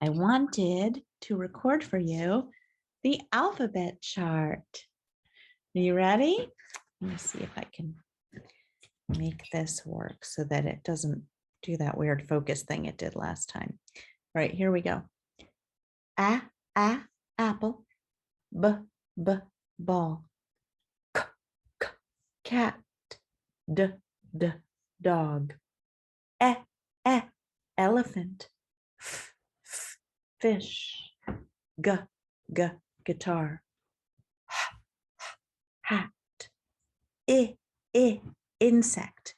I wanted to record for you the alphabet chart. Are you ready? Let me see if I can make this work so that it doesn't do that weird focus thing it did last time. All right, here we go. A, apple. B, ball. K, cat. D, dog. E, elephant. F, fish. G, guitar. Hat. I, insect.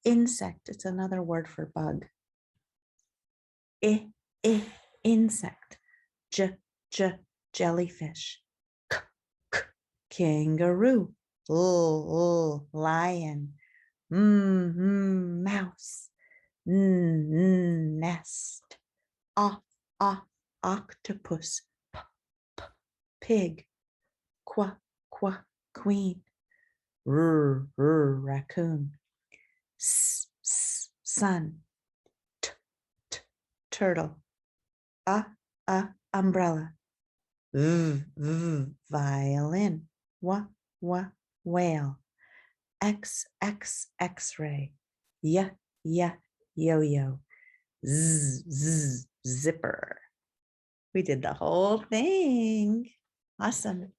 Insect, it's another word for bug. I, insect. J, jellyfish. K, kangaroo. Lion. Mouse. Nest. Octopus. Pig. Queen. Raccoon. Sun. Turtle. Umbrella. Violin. Whale. X-ray. Yo-yo. Zipper. We did the whole thing. Awesome.